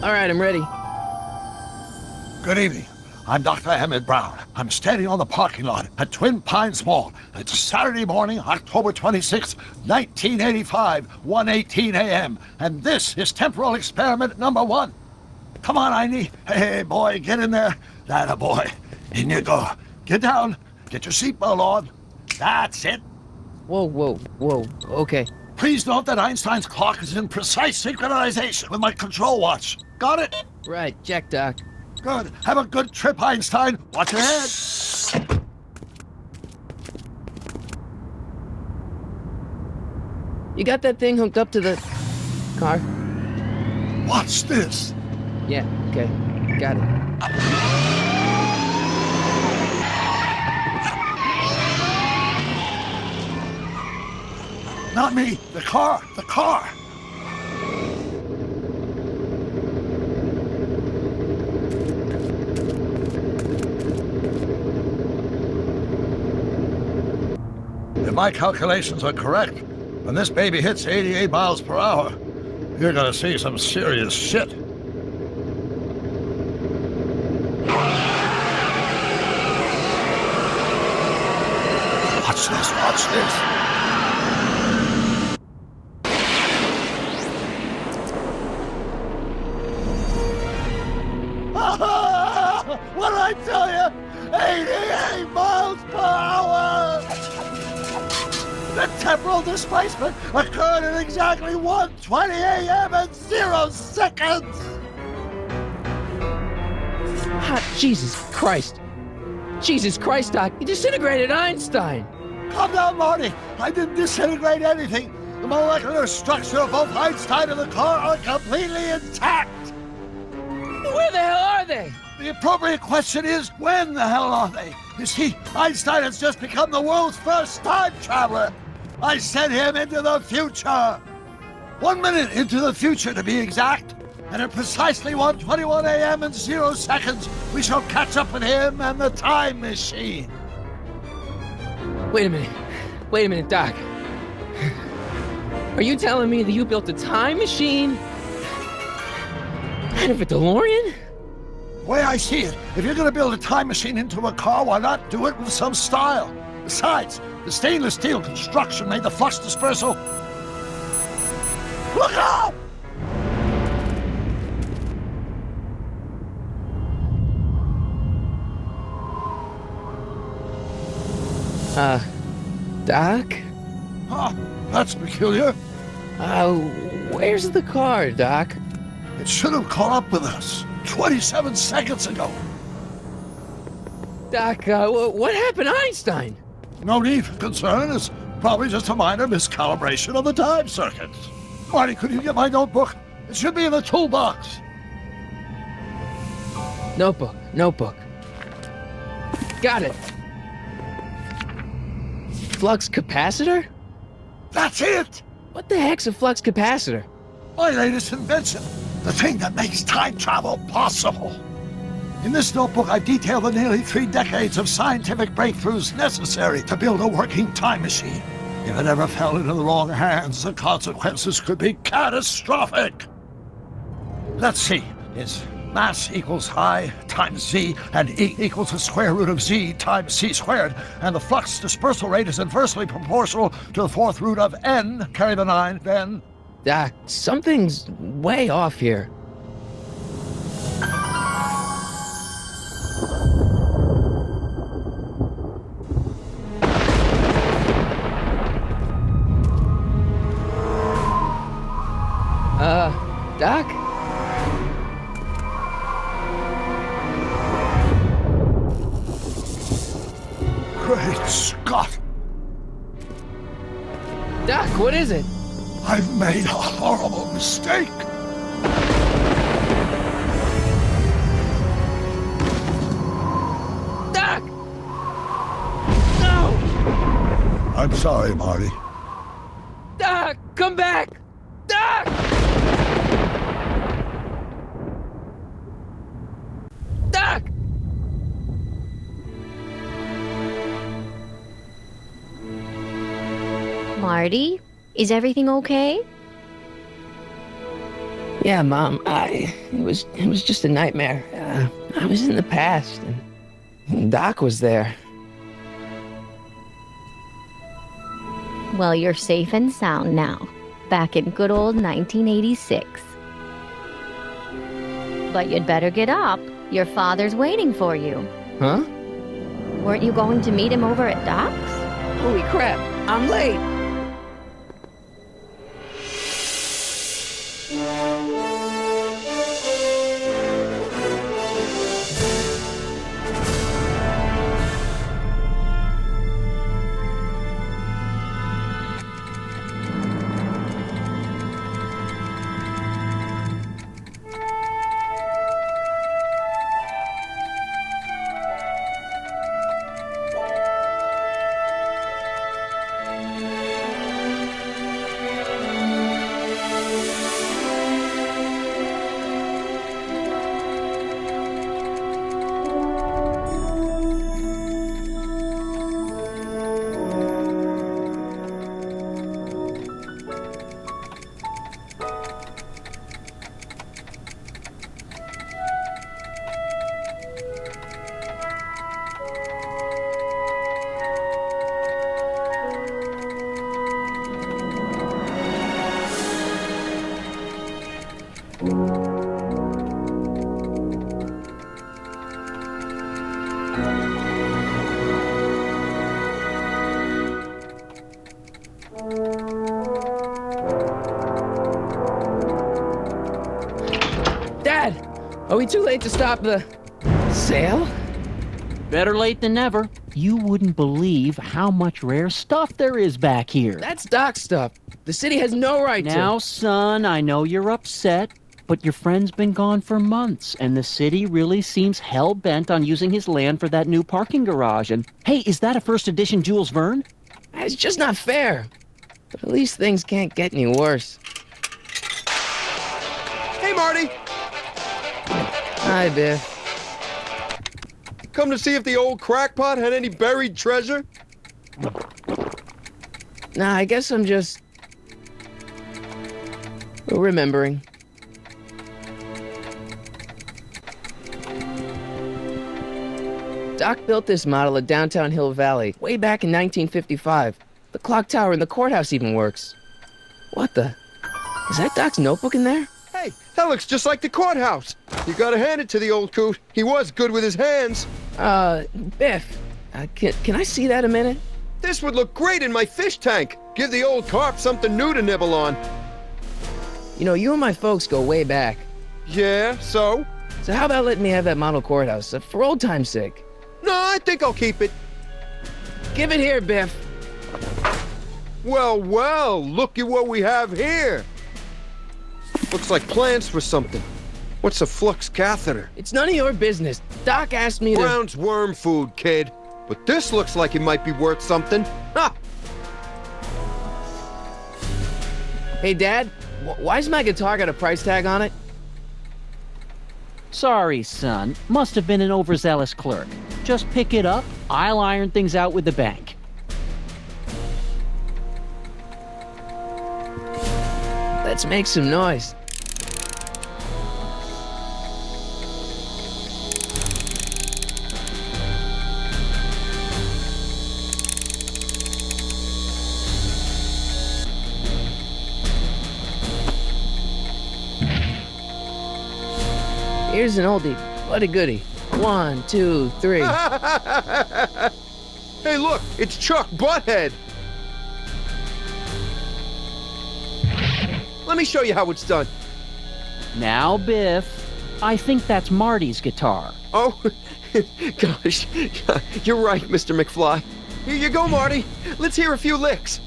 All right, I'm ready. Good evening. I'm Dr. Emmett Brown. I'm standing on the parking lot at Twin Pines Mall. It's Saturday morning, October 26, 1985, 1:18 a.m. And this is temporal experiment number 1. Come on, Einie. Hey, boy, get in there. That boy. In you go. Get down. Get your seatbelt on. That's it. Whoa, okay. Please note that Einstein's clock is in precise synchronization with my control watch. Got it? Right, check, Doc. Good. Have a good trip, Einstein. Watch your head. You got that thing hooked up to the car? Watch this. Yeah, okay. Got it. Not me. The car. The car. If my calculations are correct, when this baby hits 88 miles per hour, you're gonna see some serious shit. Watch this, watch this. What did I tell you? 88 miles per hour! The temporal displacement occurred at exactly 1:20 a.m. and 0 seconds! Jesus Christ. Jesus Christ, Doc. You disintegrated Einstein. Calm down, Marty. I didn't disintegrate anything. The molecular structure of both Einstein and the car are completely intact. Where the hell are they? The appropriate question is, when the hell are they? You see, Einstein has just become the world's first time traveler. I sent him into the future. 1 minute into the future, to be exact. And at precisely 1:21 a.m. and 0 seconds, we shall catch up with him and the time machine. Wait a minute, Doc. Are you telling me that you built a time machine out of a DeLorean? The way I see it, if you're going to build a time machine into a car, why not do it with some style? Besides, the stainless steel construction made the flux dispersal. Look out! Doc? Huh, that's peculiar. Where's the car, Doc? It should have caught up with us 27 seconds ago. Doc, what happened to Einstein? No need for concern. It's probably just a minor miscalibration of the time circuits. Marty, could you get my notebook? It should be in the toolbox. Notebook. Got it. Flux capacitor? That's it! What the heck's a flux capacitor? My latest invention. The thing that makes time travel possible. In this notebook, I've detailed the nearly 3 decades of scientific breakthroughs necessary to build a working time machine. If it ever fell into the wrong hands, the consequences could be catastrophic. Let's see. It's mass equals I times Z, and E equals the square root of Z times C squared, and the flux dispersal rate is inversely proportional to the 4th root of N, carry the 9, then... Doc, something's way off here. Doc? Great Scott! Doc, what is it? I've made a horrible mistake! Doc! No! I'm sorry, Marty. Doc, come back! Doc! Doc! Marty, is everything okay? Yeah, Mom, it was just a nightmare. I was in the past, and Doc was there. Well, you're safe and sound now, back in good old 1986. But you'd better get up. Your father's waiting for you. Huh? Weren't you going to meet him over at Doc's? Holy crap, I'm late! Dad, are we too late to stop the sale? Better late than never. You wouldn't believe how much rare stuff there is back here. That's Doc stuff. The city has no right to. Now, son, I know you're upset, but your friend's been gone for months, and the city really seems hell-bent on using his land for that new parking garage. And, hey, is that a first edition Jules Verne? It's just not fair. But at least things can't get any worse. Hey, Marty! Hi, Biff. Come to see if the old crackpot had any buried treasure? Nah, I guess I'm just remembering. Doc built this model of downtown Hill Valley way back in 1955. The clock tower in the courthouse even works. What the? Is that Doc's notebook in there? Hey, that looks just like the courthouse. You gotta hand it to the old coot. He was good with his hands. Biff, can I see that a minute? This would look great in my fish tank. Give the old carp something new to nibble on. You know, you and my folks go way back. Yeah, so? So how about letting me have that model courthouse, for old time's sake? No, I think I'll keep it. Give it here, Biff. Well, well, look at what we have here. Looks like plans for something. What's a flux catheter? It's none of your business. Doc asked me to... Brown's worm food, kid. But this looks like it might be worth something. Ha! Hey, Dad, why's my guitar got a price tag on it? Sorry, son. Must have been an overzealous clerk. Just pick it up. I'll iron things out with the bank. Let's make some noise. Here's an oldie, but a goodie. 1, 2, 3. Hey, look, it's Chuck Butthead. Let me show you how it's done. Now, Biff, I think that's Marty's guitar. Oh, gosh, you're right, Mr. McFly. Here you go, Marty. Let's hear a few licks.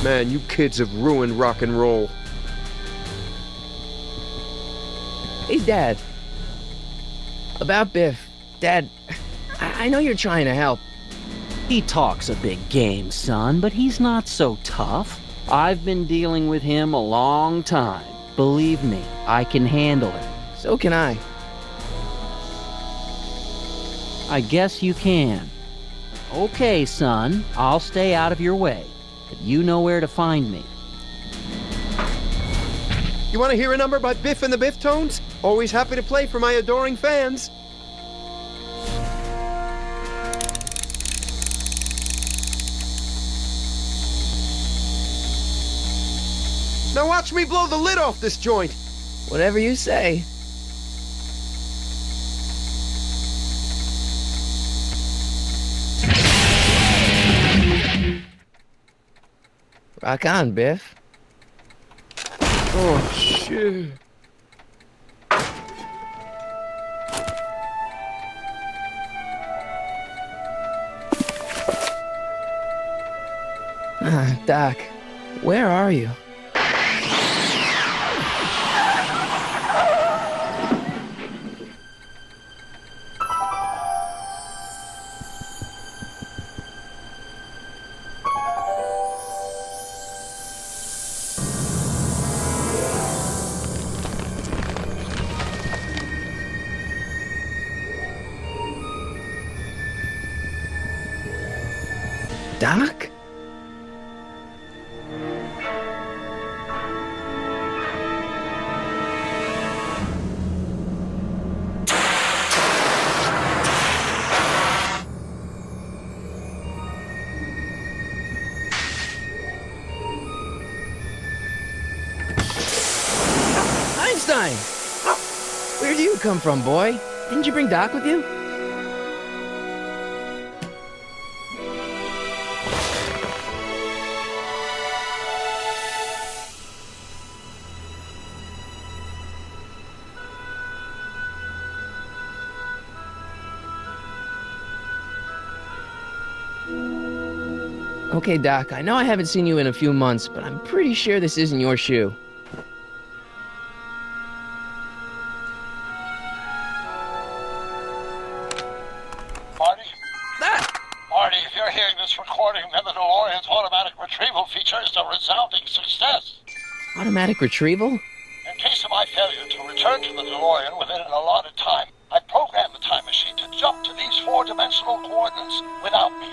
Man, you kids have ruined rock and roll. Hey, Dad. About Biff. Dad, I know you're trying to help. He talks a big game, son, but he's not so tough. I've been dealing with him a long time. Believe me, I can handle it. So can I. I guess you can. Okay, son, I'll stay out of your way, but you know where to find me. You want to hear a number by Biff and the Biff Tones? Always happy to play for my adoring fans. Now watch me blow the lid off this joint. Whatever you say. Rock on, Biff. Oh, shit. Doc, where are you? Doc? Einstein! Where do you come from, boy? Didn't you bring Doc with you? Okay, Doc, I know I haven't seen you in a few months, but I'm pretty sure this isn't your shoe. Marty? Ah! Marty, if you're hearing this recording, then the DeLorean's automatic retrieval feature is a resounding success. Automatic retrieval? In case of my failure to return to the DeLorean within an allotted time, I programmed the time machine to jump to these four-dimensional coordinates without me.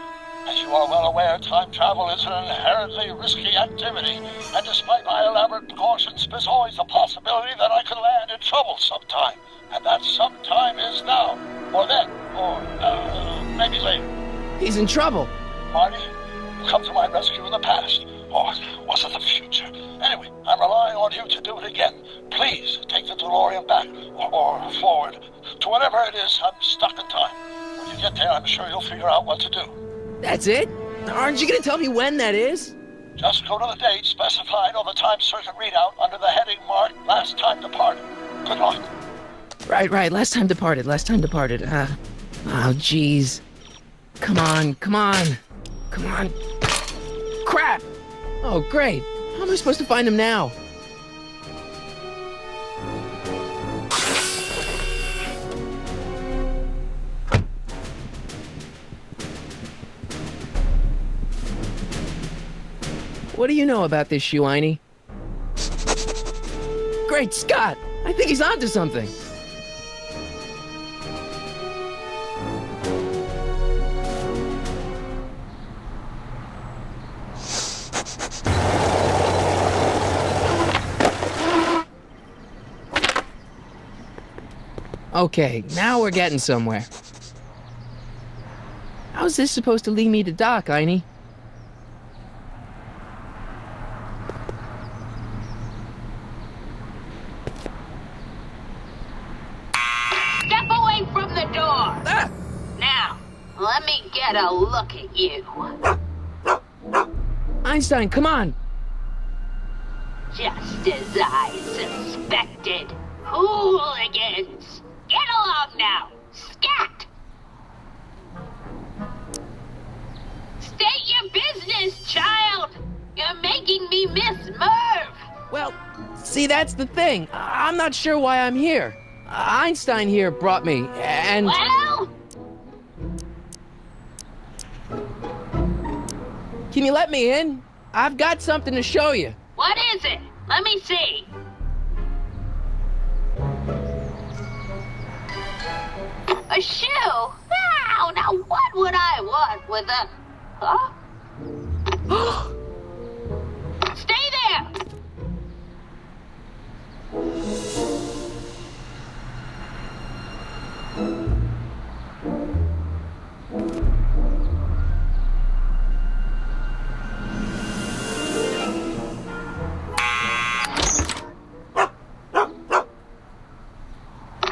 As you are well aware, time travel is an inherently risky activity, and despite my elaborate precautions, there's always the possibility that I could land in trouble sometime. And that sometime is now, or then, or maybe later. He's in trouble. Marty, you come to my rescue in the past, or was it the future? Anyway, I'm relying on you to do it again. Please take the DeLorean back, or forward, to whatever it is I'm stuck in time. When you get there, I'm sure you'll figure out what to do. That's it? Aren't you gonna tell me when that is? Just go to the date specified on the time circuit readout under the heading marked Last Time Departed. Good luck. Right, last time departed. Oh, jeez. Come on. Crap! Oh, great. How am I supposed to find him now? What do you know about this shoe, Einie? Great Scott! I think he's onto something. Okay, now we're getting somewhere. How's this supposed to lead me to Doc, Einie? Step away from the door! Ah! Now, let me get a look at you. Einstein, come on! Just as I suspected. Hooligans! Get along now! Scat! State your business, child! You're making me miss Merv! Well, see, that's the thing. I'm not sure why I'm here. Einstein here brought me, and... Well? Can you let me in? I've got something to show you. What is it? Let me see. A shoe? Ah! now what would I want with a... Huh? Stay there!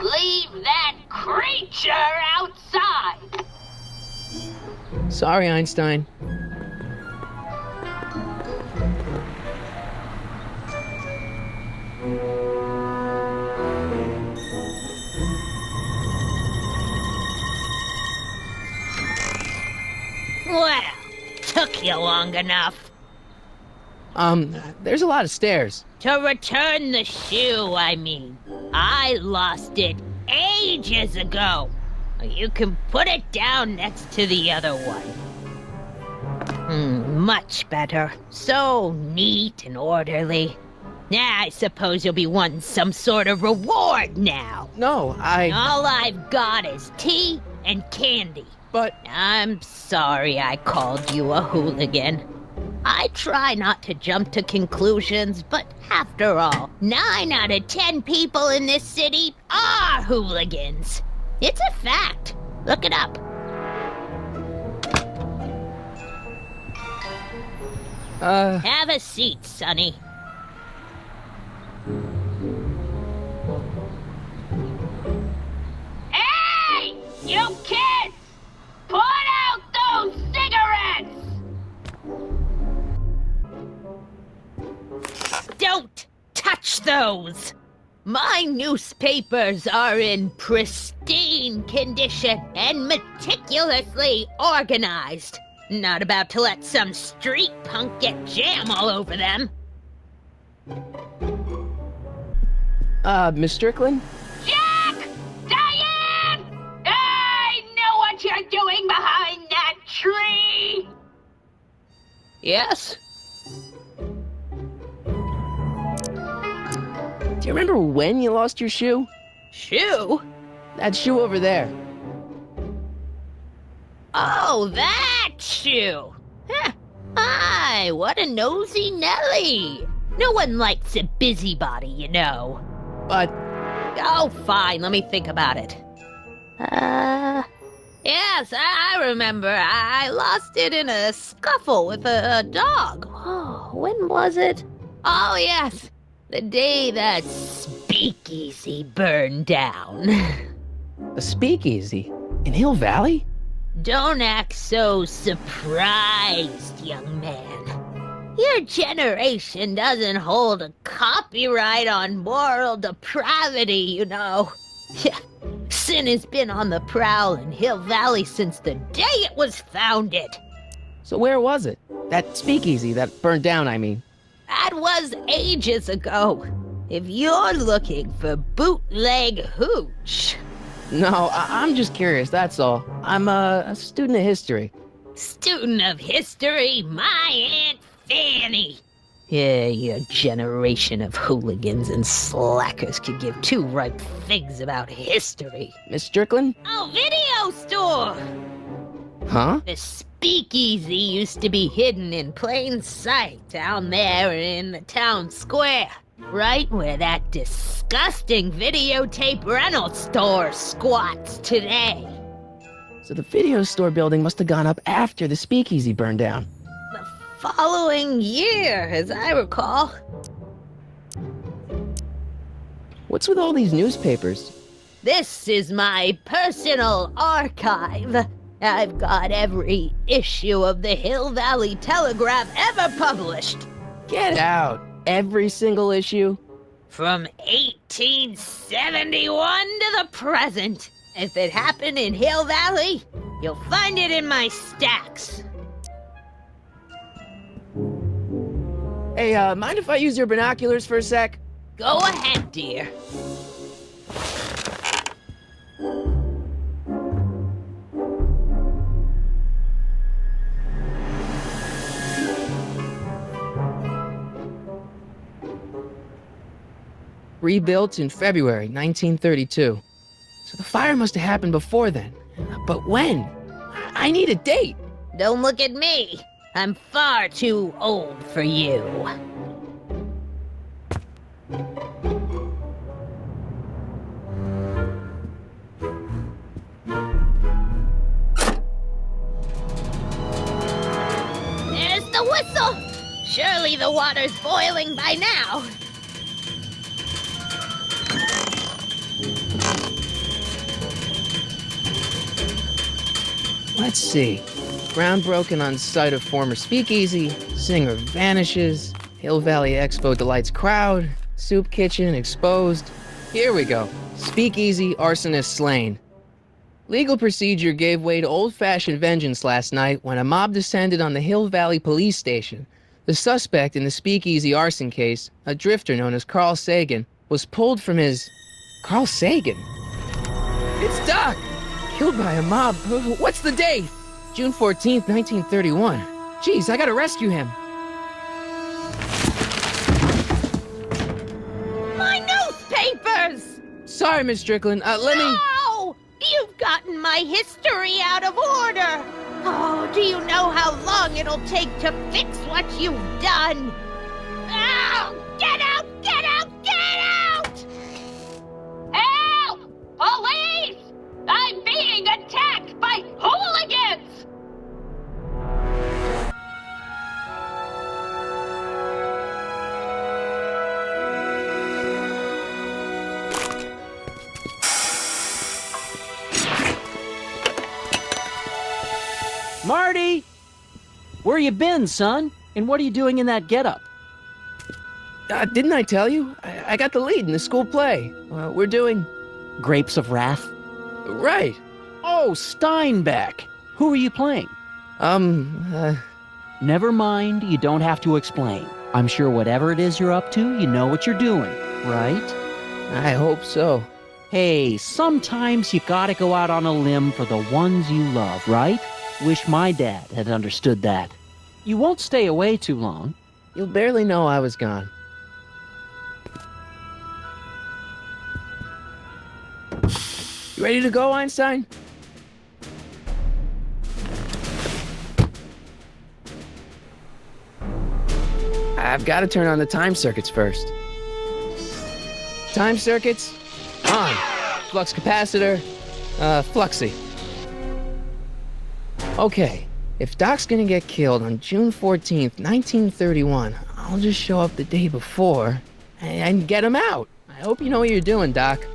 Leave that creature outside! Sorry, Einstein. Well, took you long enough. There's a lot of stairs. To return the shoe, I mean. I lost it ages ago. You can put it down next to the other one. Much better. So neat and orderly. I suppose you'll be wanting some sort of reward now. No, All I've got is tea and candy. But... I'm sorry I called you a hooligan. I try not to jump to conclusions, but after all, 9 out of 10 people in this city are hooligans. It's a fact. Look it up. Have a seat, Sonny. Hey! You kids! Put out those cigarettes! Don't touch those! My newspapers are in pristine condition and meticulously organized. Not about to let some street punk get jam all over them. Miss Strickland? Jack! Diane! I know what you're doing behind that tree! Yes? Do you remember when you lost your shoe? Shoe? That shoe over there. Oh, that shoe! Huh. Aye, what a nosy Nelly! No one likes a busybody, you know. But... Oh, fine, let me think about it. Yes, I remember. I lost it in a scuffle with a dog. Oh, when was it? Oh, yes. The day that speakeasy burned down. a speakeasy? In Hill Valley? Don't act so surprised, young man. Your generation doesn't hold a copyright on moral depravity, you know. Sin has been on the prowl in Hill Valley since the day it was founded. So where was it? That speakeasy that burned down, I mean. That was ages ago. If you're looking for bootleg hooch... No, I'm just curious, that's all. I'm a student of history. Student of history, my Aunt Fanny. Yeah, your generation of hooligans and slackers could give 2 ripe figs about history. Miss Strickland? Oh, video store! Huh? The speakeasy used to be hidden in plain sight down there in the town square. Right where that disgusting videotape rental store squats today. So the video store building must have gone up after the speakeasy burned down. The following year, as I recall. What's with all these newspapers? This is my personal archive. I've got every issue of the Hill Valley Telegraph ever published. Get out! Every single issue? From 1871 to the present. If it happened in Hill Valley, you'll find it in my stacks. Hey, mind if I use your binoculars for a sec? Go ahead, dear. Rebuilt in February 1932. So the fire must have happened before then. But when? I need a date. Don't look at me. I'm far too old for you. There's the whistle! Surely the water's boiling by now. Let's see. Ground broken on site of former speakeasy, singer vanishes, Hill Valley Expo delights crowd, soup kitchen exposed. Here we go. Speakeasy arsonist slain. Legal procedure gave way to old-fashioned vengeance last night when a mob descended on the Hill Valley police station. The suspect in the speakeasy arson case, a drifter known as Carl Sagan, was pulled from his... Carl Sagan? It's Doc! Killed by a mob. What's the date? June 14th, 1931. Jeez, I gotta rescue him. My newspapers! Sorry, Miss Strickland. Let me... No! You've gotten my history out of order! Oh, do you know how long it'll take to fix what you've done? Oh, get out! Get out! Get out! Help! Police! I'm being attacked by hooligans! Marty! Where you been, son? And what are you doing in that getup? Didn't I tell you? I got the lead in the school play. We're doing... Grapes of Wrath? Right. Oh, Steinbeck! Who are you playing? Never mind, you don't have to explain. I'm sure whatever it is you're up to, you know what you're doing, right? I hope so. Hey, sometimes you gotta go out on a limb for the ones you love, right? Wish my dad had understood that. You won't stay away too long. You'll barely know I was gone. You ready to go, Einstein? I've got to turn on the time circuits first. Time circuits, on. Flux capacitor, fluxy. Okay, if Doc's gonna get killed on June 14th, 1931, I'll just show up the day before and get him out. I hope you know what you're doing, Doc.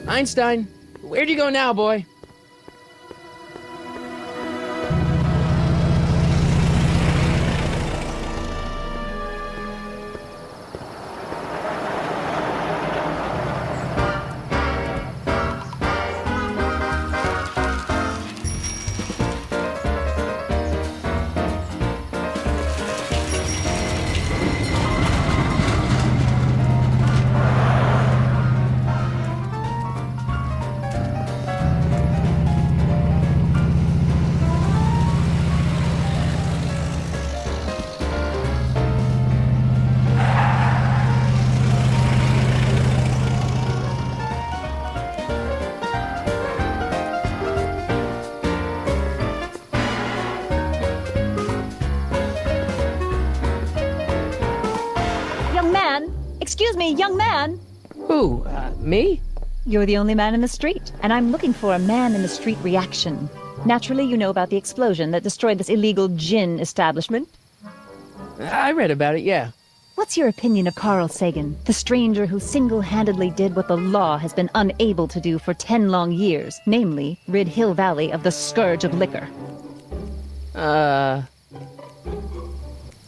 Einstein, where'd you go now, boy? Excuse me, young man. Who, me? You're the only man in the street, and I'm looking for a man-in-the-street reaction. Naturally, you know about the explosion that destroyed this illegal gin establishment. I read about it, yeah. What's your opinion of Carl Sagan, the stranger who single-handedly did what the law has been unable to do for 10 long years, namely, rid Hill Valley of the scourge of liquor?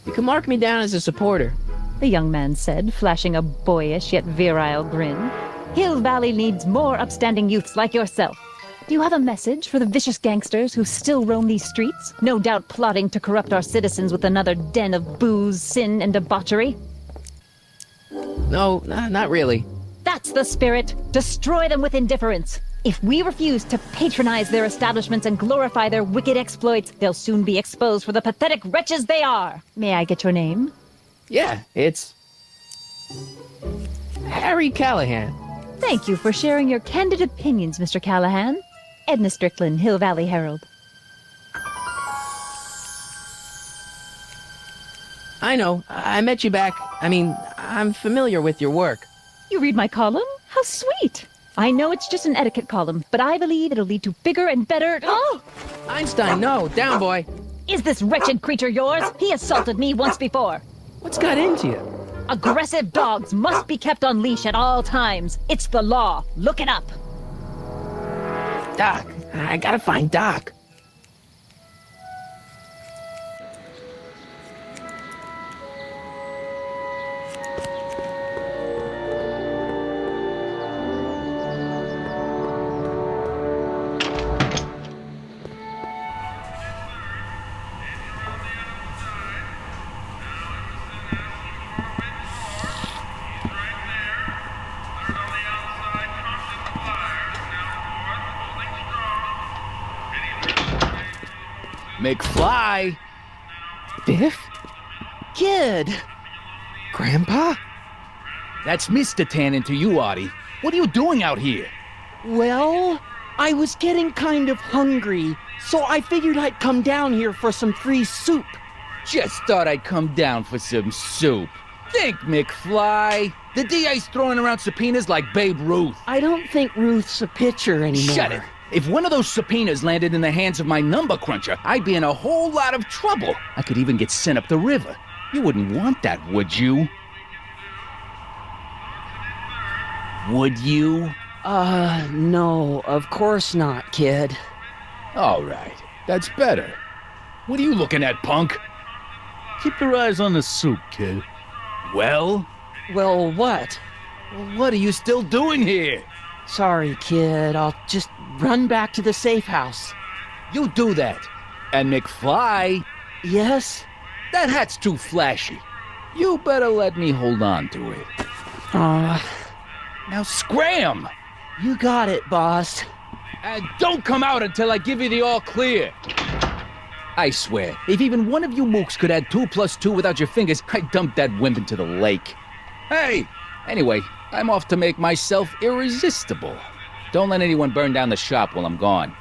You can mark me down as a supporter. The young man said, flashing a boyish yet virile grin. Hill Valley needs more upstanding youths like yourself. Do you have a message for the vicious gangsters who still roam these streets, no doubt plotting to corrupt our citizens with another den of booze, sin, and debauchery? No, not really. That's the spirit. Destroy them with indifference. If we refuse to patronize their establishments and glorify their wicked exploits, they'll soon be exposed for the pathetic wretches they are. May I get your name? Yeah, it's... Harry Callahan. Thank you for sharing your candid opinions, Mr. Callahan. Edna Strickland, Hill Valley Herald. I know, I met you back. I mean, I'm familiar with your work. You read my column? How sweet! I know it's just an etiquette column, but I believe it'll lead to bigger and better... Oh! Einstein, no, down, boy. Is this wretched creature yours? He assaulted me once before. What's got into you? Aggressive dogs must be kept on leash at all times. It's the law. Look it up. Doc, I gotta find Doc. McFly! Biff? Kid! Grandpa? That's Mr. Tannen to you, Artie. What are you doing out here? Well, I was getting kind of hungry, so I figured I'd come down here for some free soup. Just thought I'd come down for some soup. Think, McFly. The DA's throwing around subpoenas like Babe Ruth. I don't think Ruth's a pitcher anymore. Shut it. If one of those subpoenas landed in the hands of my number cruncher, I'd be in a whole lot of trouble. I could even get sent up the river. You wouldn't want that, would you? Would you? No, of course not, kid. All right, that's better. What are you looking at, punk? Keep your eyes on the soup, kid. Well, What? what are you still doing here? Sorry, kid. I'll just run back to the safe house. You do that. And McFly, Yes? that hat's too flashy. You better let me hold on to it. Now scram! You got it, boss. And don't come out until I give you the all clear. I swear, if even one of you mooks could add 2 + 2 without your fingers, I'd dump that wimp into the lake. Hey! Anyway, I'm off to make myself irresistible. Don't let anyone burn down the shop while I'm gone.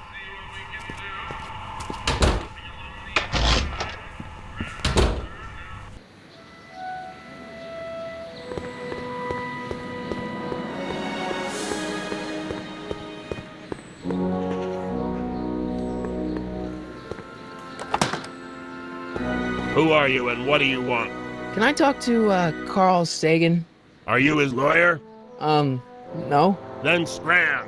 Who are you and what do you want? Can I talk to, Carl Sagan? Are you his lawyer? No. Then scram.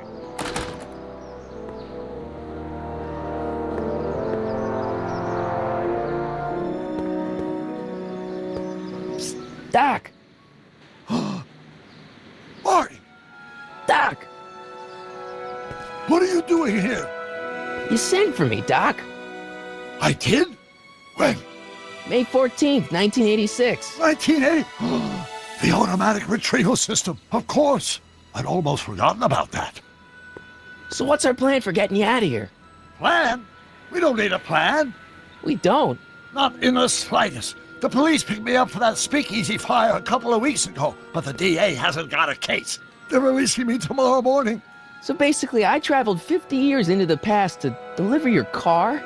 Doc! Marty, Doc! what are you doing here? You sent for me, Doc. I did? When? May 14th, 1986. 1980? The automatic retrieval system, of course. I'd almost forgotten about that. So what's our plan for getting you out of here? Plan? We don't need a plan. We don't. Not in the slightest. The police picked me up for that speakeasy fire a couple of weeks ago, but the DA hasn't got a case. They're releasing me tomorrow morning. So basically, I traveled 50 years into the past to deliver your car?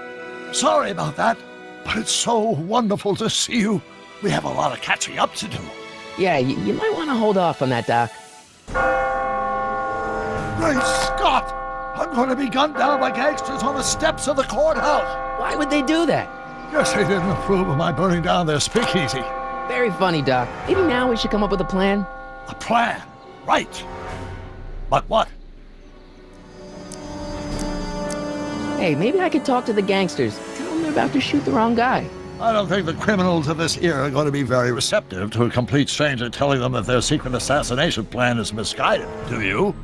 Sorry about that, but it's so wonderful to see you. We have a lot of catching up to do. Yeah, you might want to hold off on that, Doc. Great Scott! I'm going to be gunned down by gangsters on the steps of the courthouse. Why would they do that? Guess they didn't approve of my burning down their speakeasy. Very funny, Doc. Maybe now we should come up with a plan. A plan? Right. But what? Hey, maybe I could talk to the gangsters. Tell them they're about to shoot the wrong guy. I don't think the criminals of this era are going to be very receptive to a complete stranger telling them that their secret assassination plan is misguided. Do you?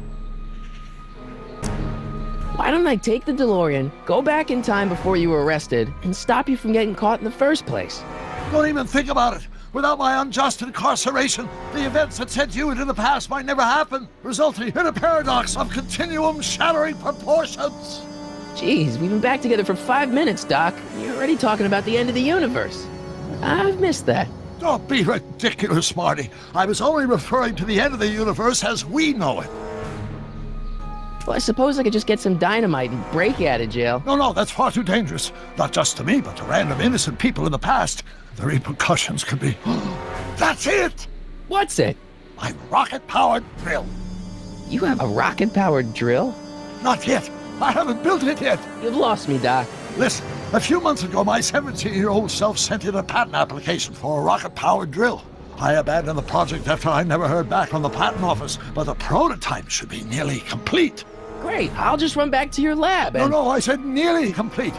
Why don't I take the DeLorean, go back in time before you were arrested, and stop you from getting caught in the first place? Don't even think about it. Without my unjust incarceration, the events that sent you into the past might never happen, resulting in a paradox of continuum-shattering proportions. Jeez, we've been back together for 5 minutes, Doc. You're already talking about the end of the universe. I've missed that. Don't be ridiculous, Marty. I was only referring to the end of the universe as we know it. Well, I suppose I could just get some dynamite and break you out of jail. No, that's far too dangerous. Not just to me, but to random innocent people in the past. The repercussions could be... That's it! What's it? My rocket-powered drill. You have a rocket-powered drill? Not yet. I haven't built it yet. You've lost me, Doc. Listen, a few months ago, my 17-year-old self sent in a patent application for a rocket-powered drill. I abandoned the project after I never heard back from the patent office, but the prototype should be nearly complete. Great, I'll just run back to your lab and... No, I said nearly complete.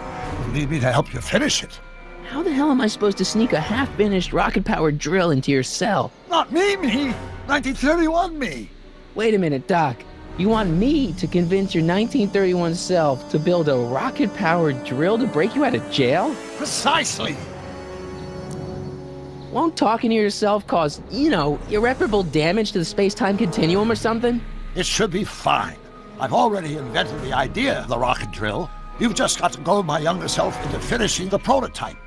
You need me to help you finish it. How the hell am I supposed to sneak a half-finished rocket-powered drill into your cell? Not me. 1931 me. Wait a minute, Doc. You want me to convince your 1931 self to build a rocket-powered drill to break you out of jail? Precisely. Won't talking to yourself cause, irreparable damage to the space-time continuum or something? It should be fine. I've already invented the idea of the rocket drill. You've just got to goad my younger self into finishing the prototype.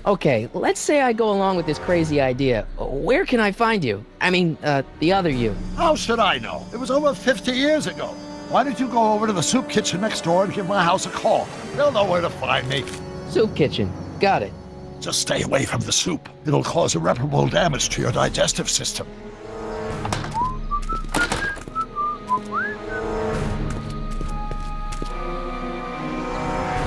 Okay, let's say I go along with this crazy idea. Where can I find you? I mean, the other you. How should I know? It was over 50 years ago. Why don't you go over to the soup kitchen next door and give my house a call? They'll know where to find me. Soup kitchen. Got it. Just stay away from the soup. It'll cause irreparable damage to your digestive system.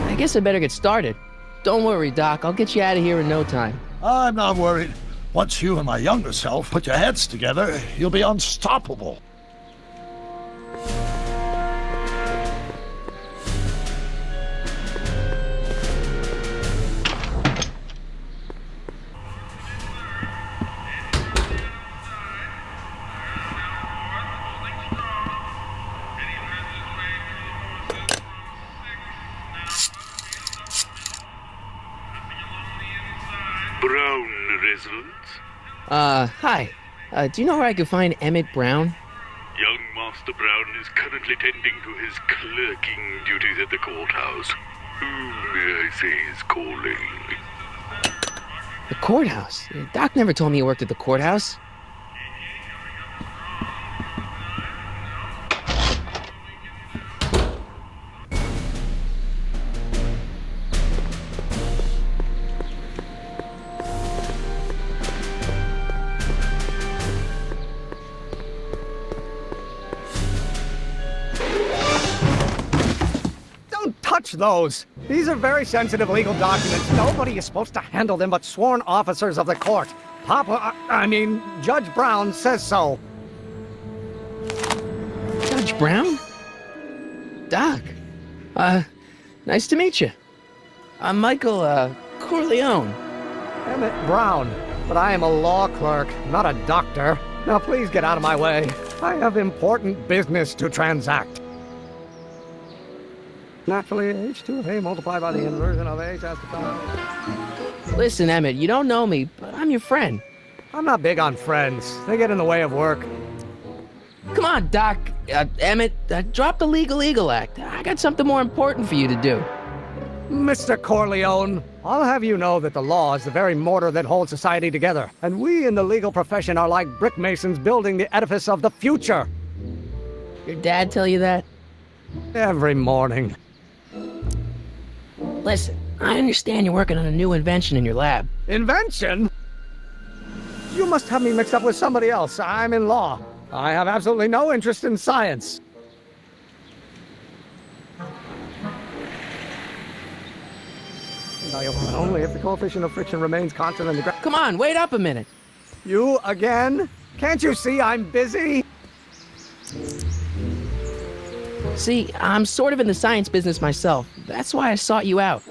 I guess I better get started. Don't worry, Doc. I'll get you out of here in no time. I'm not worried. Once you and my younger self put your heads together, you'll be unstoppable. Brown residents? Hi. Do you know where I could find Emmett Brown? Young Master Brown is currently tending to his clerking duties at the courthouse. Who may I say is calling? The courthouse? Doc never told me he worked at the courthouse. Touch those. These are very sensitive legal documents. Nobody is supposed to handle them but sworn officers of the court. Judge Brown says so. Judge Brown? Doc. Nice to meet you. I'm Michael, Corleone. Emmett Brown. But I am a law clerk, not a doctor. Now please get out of my way. I have important business to transact. Naturally, H2 of A multiplied by the inversion of H has to come. Listen, Emmett, you don't know me, but I'm your friend. I'm not big on friends. They get in the way of work. Come on, Doc. Emmett, drop the Legal Eagle Act. I got something more important for you to do. Mr. Corleone, I'll have you know that the law is the very mortar that holds society together, and we in the legal profession are like brick masons building the edifice of the future. Your dad tell you that? Every morning. Listen, I understand you're working on a new invention in your lab. Invention? You must have me mixed up with somebody else. I'm in law. I have absolutely no interest in science. Only if the coefficient of friction remains constant in the Come on, wait up a minute. You again? Can't you see I'm busy? See, I'm sort of in the science business myself. That's why I sought you out.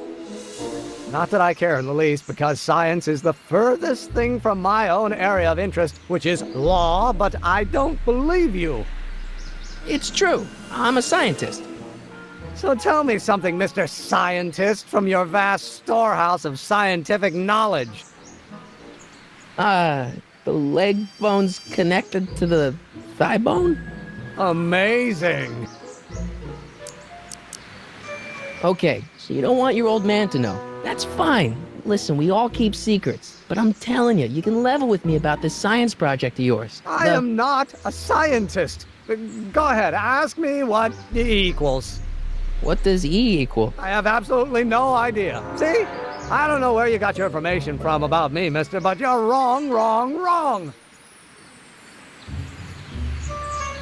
Not that I care in the least, because science is the furthest thing from my own area of interest, which is law, but I don't believe you. It's true. I'm a scientist. So tell me something, Mr. Scientist, from your vast storehouse of scientific knowledge. The leg bone's connected to the thigh bone? Amazing. Okay, so you don't want your old man to know. That's fine. Listen, we all keep secrets. But I'm telling you, you can level with me about this science project of yours. I am not a scientist. Go ahead, ask me what E equals. What does E equal? I have absolutely no idea. See? I don't know where you got your information from about me, mister, but you're wrong.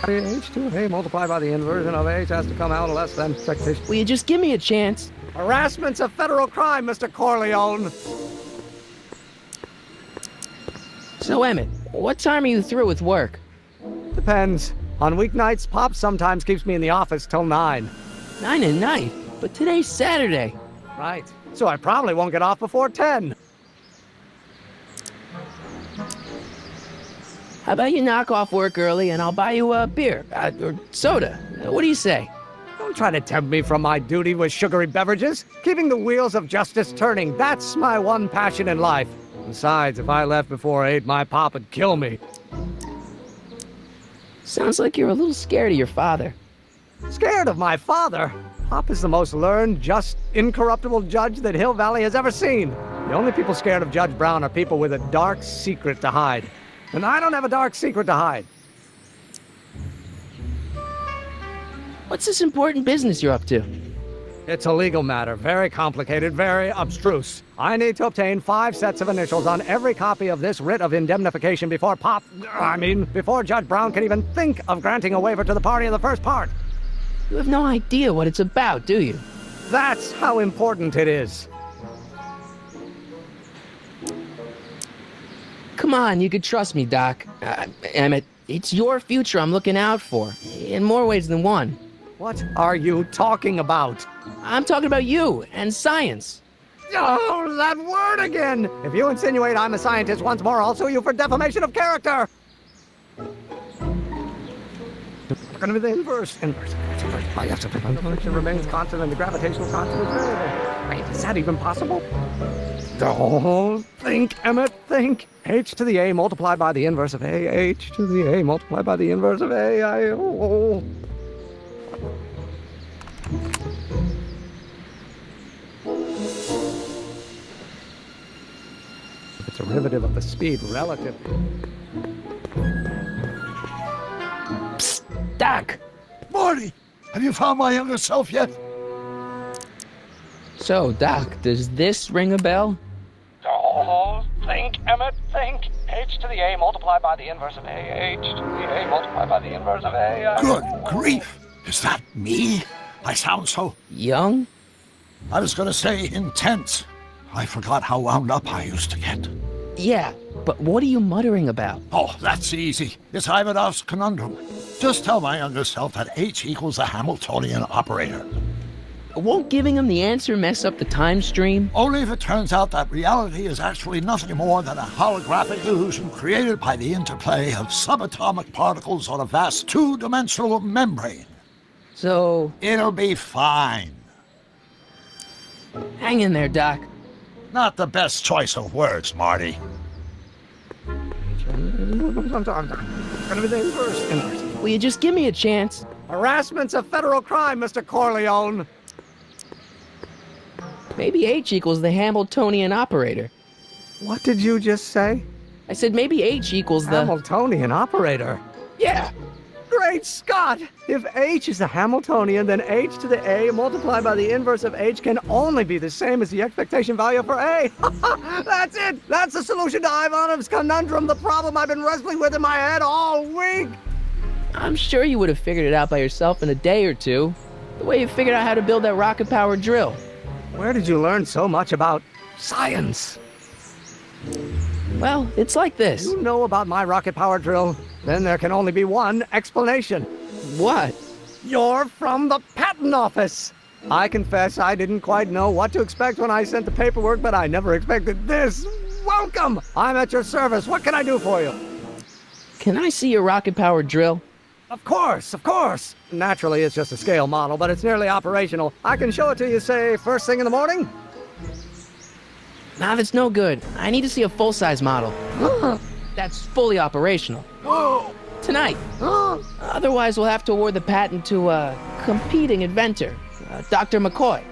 H2A multiplied by the inversion of H has to come out less than expectation. Will you just give me a chance? Harassment's a federal crime, Mr. Corleone. So, Emmett, what time are you through with work? Depends. On weeknights, Pop sometimes keeps me in the office till 9. 9 at night? But today's Saturday. Right. So I probably won't get off before 10. How about you knock off work early and I'll buy you a beer, or soda. What do you say? Don't try to tempt me from my duty with sugary beverages. Keeping the wheels of justice turning, that's my one passion in life. Besides, if I left before 8, my pop would kill me. Sounds like you're a little scared of your father. Scared of my father? Pop is the most learned, just, incorruptible judge that Hill Valley has ever seen. The only people scared of Judge Brown are people with a dark secret to hide. And I don't have a dark secret to hide. What's this important business you're up to? It's a legal matter, very complicated, very abstruse. I need to obtain 5 sets of initials on every copy of this writ of indemnification before before Judge Brown can even think of granting a waiver to the party in the first part. You have no idea what it's about, do you? That's how important it is. Come on, you could trust me, Doc. Emmett, it's your future I'm looking out for, in more ways than one. What are you talking about? I'm talking about you and science. Oh, that word again! If you insinuate I'm a scientist once more, I'll sue you for defamation of character! Going to be the inverse. Friction remains constant and the gravitational constant is variable. Wait, is that even possible? Don't think, Emmett, think. H to the A multiplied by the inverse of A. H to the A multiplied by the inverse of A. It's a derivative of the speed relative. Psst, Doc! Marty, have you found my younger self yet? So, Doc, does this ring a bell? Oh, think, Emmett, think. H to the A multiplied by the inverse of A. H to the A multiplied by the inverse of A. Good grief! Is that me? I sound so... Young? I was going to say intense. I forgot how wound up I used to get. Yeah, but what are you muttering about? Oh, that's easy. It's Ivanov's conundrum. Just tell my younger self that H equals the Hamiltonian operator. Won't giving him the answer mess up the time stream? Only if it turns out that reality is actually nothing more than a holographic illusion created by the interplay of subatomic particles on a vast two-dimensional membrane. So... It'll be fine. Hang in there, Doc. Not the best choice of words, Marty. Will you just give me a chance? Harassment's a federal crime, Mr. Corleone. Maybe H equals the Hamiltonian operator. What did you just say? I said maybe H equals the... Hamiltonian operator? Yeah! Great Scott! If h is a Hamiltonian, then h to the a multiplied by the inverse of h can only be the same as the expectation value for a. That's it! That's the solution to Ivanov's conundrum, the problem I've been wrestling with in my head all week! I'm sure you would have figured it out by yourself in a day or two. The way you figured out how to build that rocket-powered drill. Where did you learn so much about science? Well, it's like this. You know about my rocket-powered drill? Then there can only be one explanation. What? You're from the patent office. I confess I didn't quite know what to expect when I sent the paperwork, but I never expected this. Welcome! I'm at your service. What can I do for you? Can I see your rocket-powered drill? Of course, of course. Naturally, it's just a scale model, but it's nearly operational. I can show it to you, say, first thing in the morning? Nah, that's no good. I need to see a full-size model. That's fully operational. Tonight. Otherwise, we'll have to award the patent to a competing inventor, Dr. McCoy.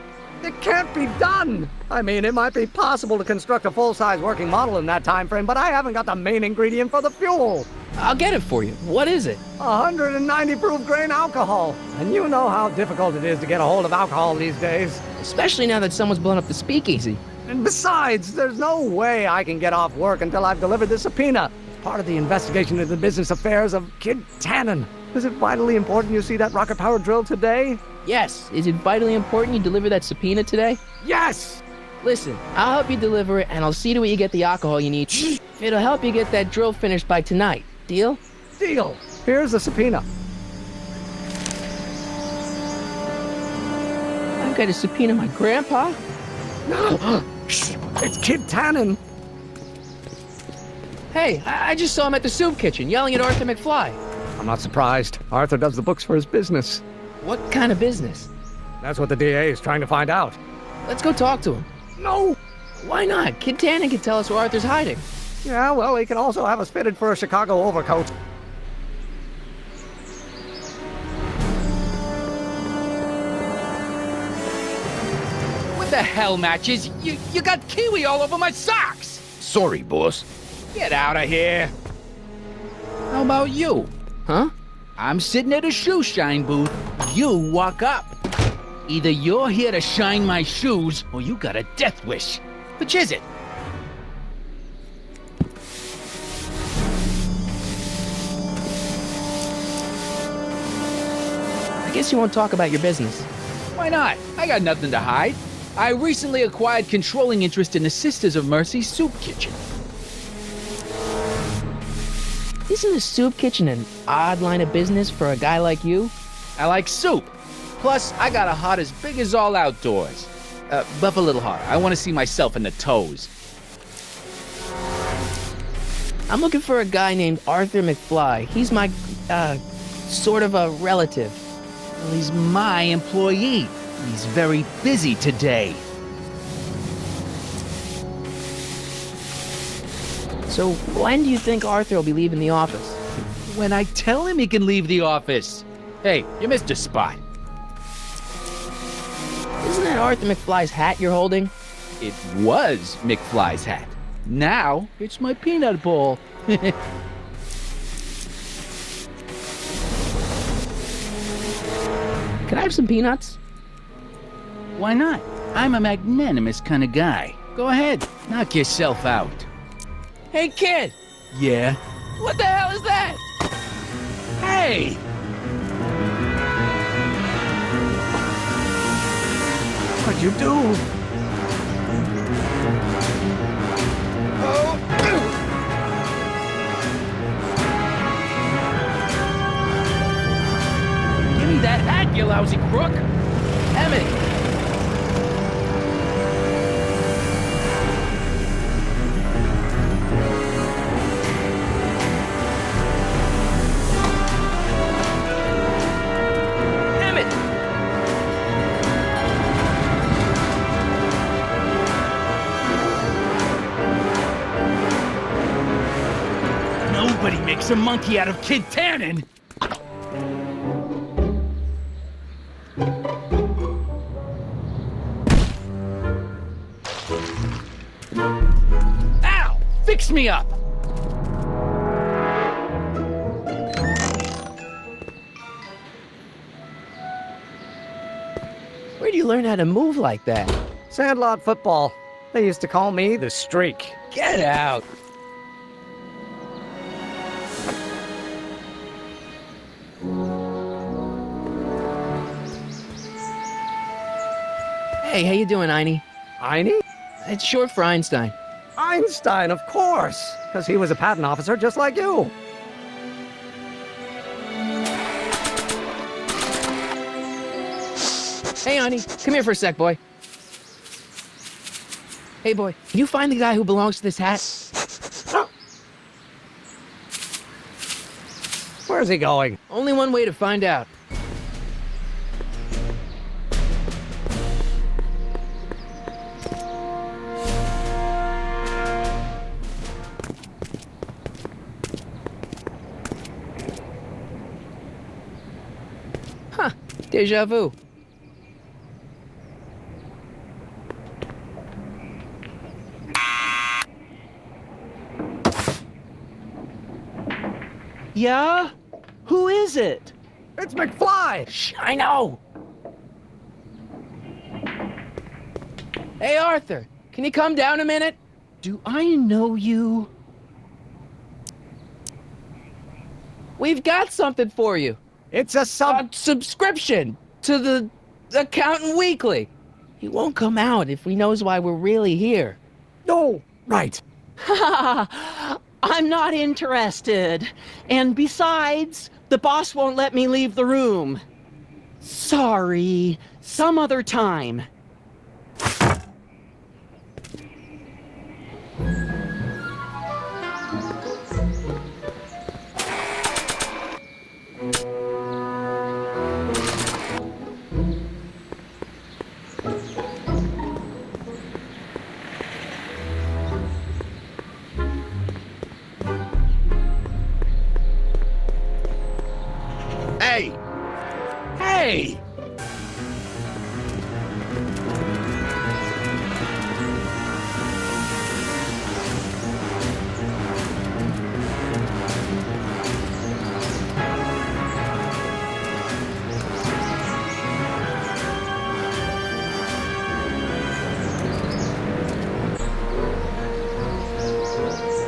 It can't be done! I mean, it might be possible to construct a full-size working model in that time frame, but I haven't got the main ingredient for the fuel. I'll get it for you. What is it? 190 proof grain alcohol. And you know how difficult it is to get a hold of alcohol these days. Especially now that someone's blown up the speakeasy. And besides, there's no way I can get off work until I've delivered this subpoena. It's part of the investigation into the business affairs of Kid Tannen. Is it vitally important you see that rocket-powered drill today? Yes. Is it vitally important you deliver that subpoena today? Yes! Listen, I'll help you deliver it, and I'll see to it you get the alcohol you need. It'll help you get that drill finished by tonight. Deal? Deal. Here's the subpoena. I've got to subpoena my grandpa? It's Kid Tannen. Hey, I just saw him at the soup kitchen yelling at Arthur McFly. I'm not surprised. Arthur does the books for his business. What kind of business? That's what the DA is trying to find out. Let's go talk to him. No! Why not? Kid Tannen can tell us where Arthur's hiding. Yeah, well, he can also have us fitted for a Chicago overcoat. What the hell, Matches? You got kiwi all over my socks! Sorry, boss. Get out of here! How about you? Huh? I'm sitting at a shoe shine booth. You walk up. Either you're here to shine my shoes, or you got a death wish. Which is it? I guess you won't talk about your business. Why not? I got nothing to hide. I recently acquired controlling interest in the Sisters of Mercy soup kitchen. Isn't a soup kitchen an odd line of business for a guy like you? I like soup. Plus, I got a heart as big as all outdoors. Buff a little harder. I want to see myself in the toes. I'm looking for a guy named Arthur McFly. He's my, sort of a relative. Well, he's my employee. He's very busy today. So when do you think Arthur will be leaving the office? When I tell him he can leave the office. Hey, you missed a spot. Isn't that Arthur McFly's hat you're holding? It was McFly's hat. Now, it's my peanut bowl. Can I have some peanuts? Why not? I'm a magnanimous kind of guy. Go ahead, knock yourself out. Hey, kid! Yeah? What the hell is that? Hey! What'd you do? Give me that hat, you lousy crook! Emmett! Nobody makes a monkey out of Kid Tannen! Ow! Fix me up! learn how to move like that? Sandlot football. They used to call me the Streak. Get out! Hey, how you doing, Einie? Einie? It's short for Einstein. Einstein, of course, because he was a patent officer just like you. Hey, Einie, come here for a sec, boy. Hey, boy, can you find the guy who belongs to this hat? Where's he going? Only one way to find out. Huh, déjà vu. Yeah? Who is it? It's McFly! Shh, I know. Hey, Arthur, can you come down a minute? Do I know you? We've got something for you. It's a Subscription to the Accountant Weekly. He won't come out if he knows why we're really here. No, right. I'm not interested. And besides, the boss won't let me leave the room. Sorry, some other time. Hey! Hey!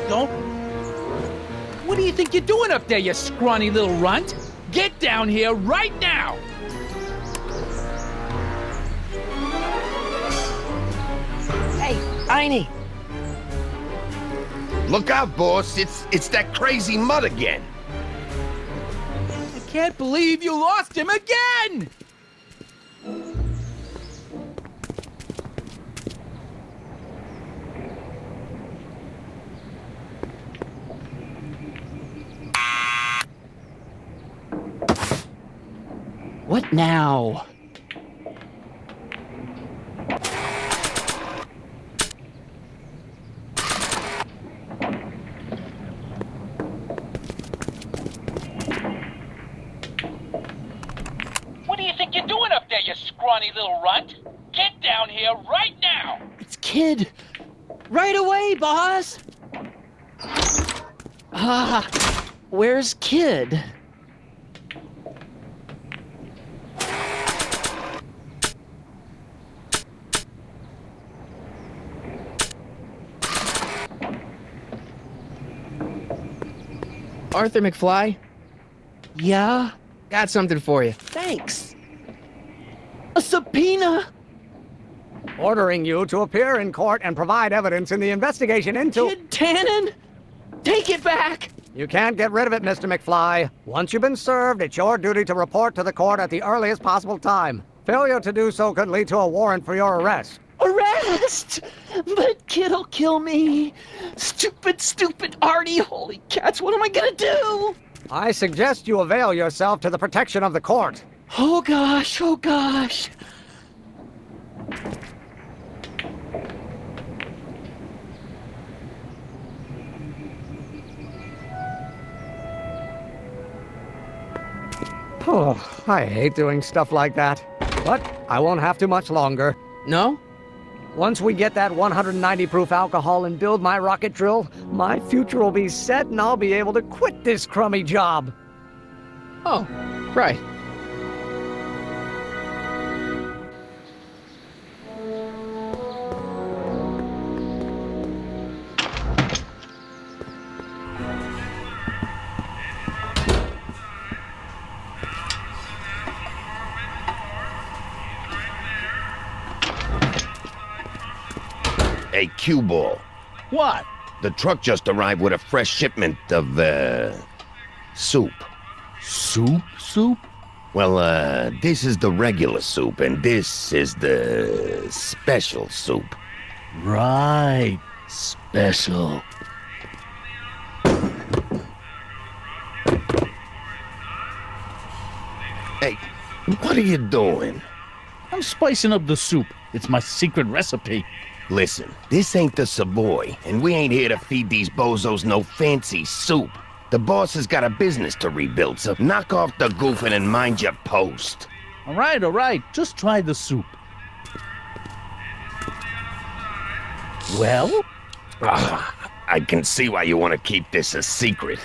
Don't. What do you think you're doing up there, you scrawny little runt? Get down here right now! Hey, Einie. Look out, boss. It's that crazy mutt again. I can't believe you lost him again! What now? What do you think you're doing up there, you scrawny little runt? Get down here right now! It's Kid. Right away, boss. Where's Kid? Arthur McFly, Yeah? got something for you. Thanks. A subpoena? Ordering you to appear in court and provide evidence in the investigation into... Kid Tannen? Take it back! You can't get rid of it, Mr. McFly. Once you've been served, it's your duty to report to the court at the earliest possible time. Failure to do so could lead to a warrant for your arrest. Arrest! But Kid'll kill me. Stupid Artie. Holy cats, what am I gonna do? I suggest you avail yourself to the protection of the court. Oh gosh. Oh, I hate doing stuff like that. But I won't have to much longer. No? Once we get that 190 proof alcohol and build my rocket drill, my future will be set and I'll be able to quit this crummy job. Oh, right. Hey, cue ball. What? The truck just arrived with a fresh shipment of, soup. Soup? Well, this is the regular soup, and this is the special soup. Right. Special. Hey, what are you doing? I'm spicing up the soup. It's my secret recipe. Listen, this ain't the Savoy, and we ain't here to feed these bozos no fancy soup. The boss has got a business to rebuild, so knock off the goofing and mind your post. All right. Just try the soup. Well? I can see why you want to keep this a secret.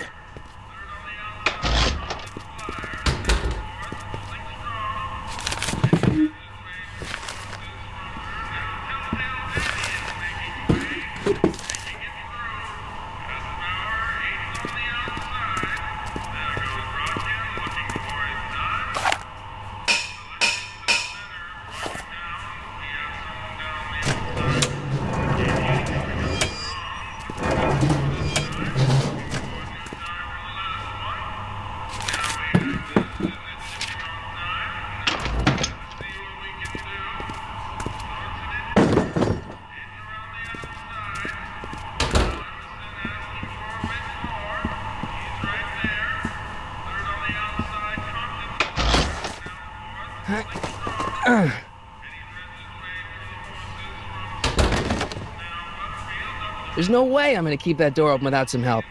There's no way I'm gonna keep that door open without some help.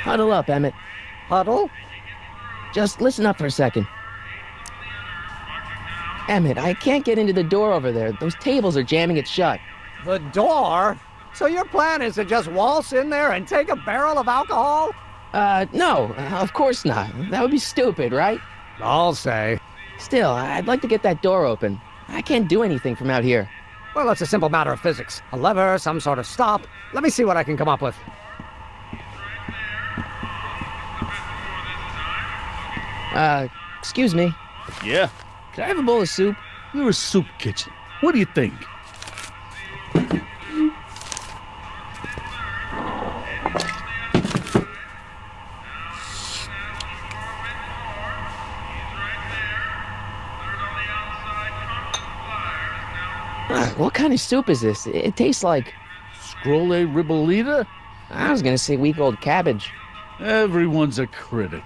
Huddle up, Emmett. Huddle? Just listen up for a second. Emmett, I can't get into the door over there. Those tables are jamming it shut. The door? So your plan is to just waltz in there and take a barrel of alcohol? No, of course not. That would be stupid, right? I'll say. Still, I'd like to get that door open. I can't do anything from out here. Well, it's a simple matter of physics. A lever, some sort of stop. Let me see what I can come up with. Excuse me. Yeah. Could I have a bowl of soup? You're a soup kitchen. What do you think? What kind of soup is this? It tastes like... Scrolle ribollita? I was gonna say week-old cabbage. Everyone's a critic.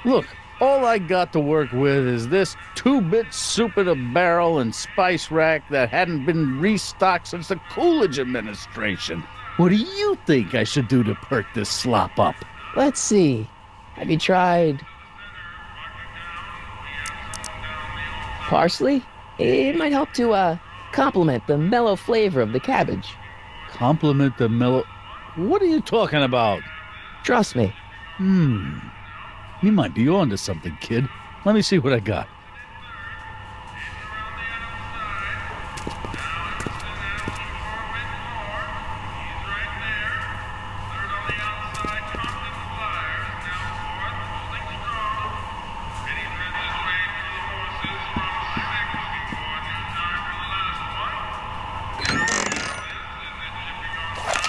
Look, all I got to work with is this 2-bit soup in a barrel and spice rack that hadn't been restocked since the Coolidge administration. What do you think I should do to perk this slop up? Let's see. Have you tried... parsley? It might help to, complement the mellow flavor of the cabbage. Compliment the mellow... What are you talking about? Trust me. You might be onto something, kid. Let me see what I got.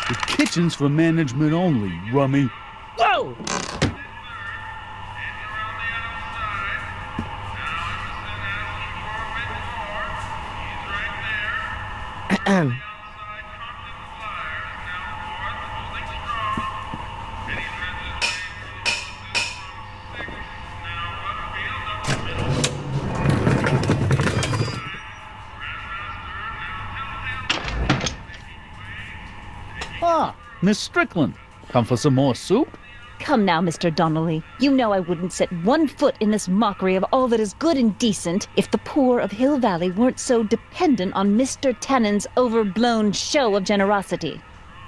The kitchen's for management only, rummy. Whoa! Ah, Miss Strickland. Come for some more soup? Come now, Mr. Donnelly. You know I wouldn't set one foot in this mockery of all that is good and decent if the poor of Hill Valley weren't so dependent on Mr. Tannen's overblown show of generosity.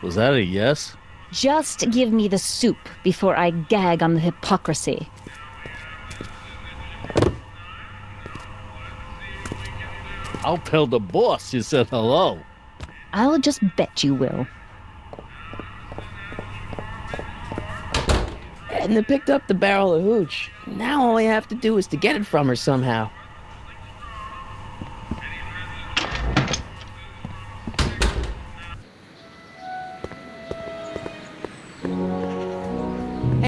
Was that a yes? Just give me the soup before I gag on the hypocrisy. I'll tell the boss you said hello. I'll just bet you will. Edna picked up the barrel of hooch. Now all I have to do is to get it from her somehow.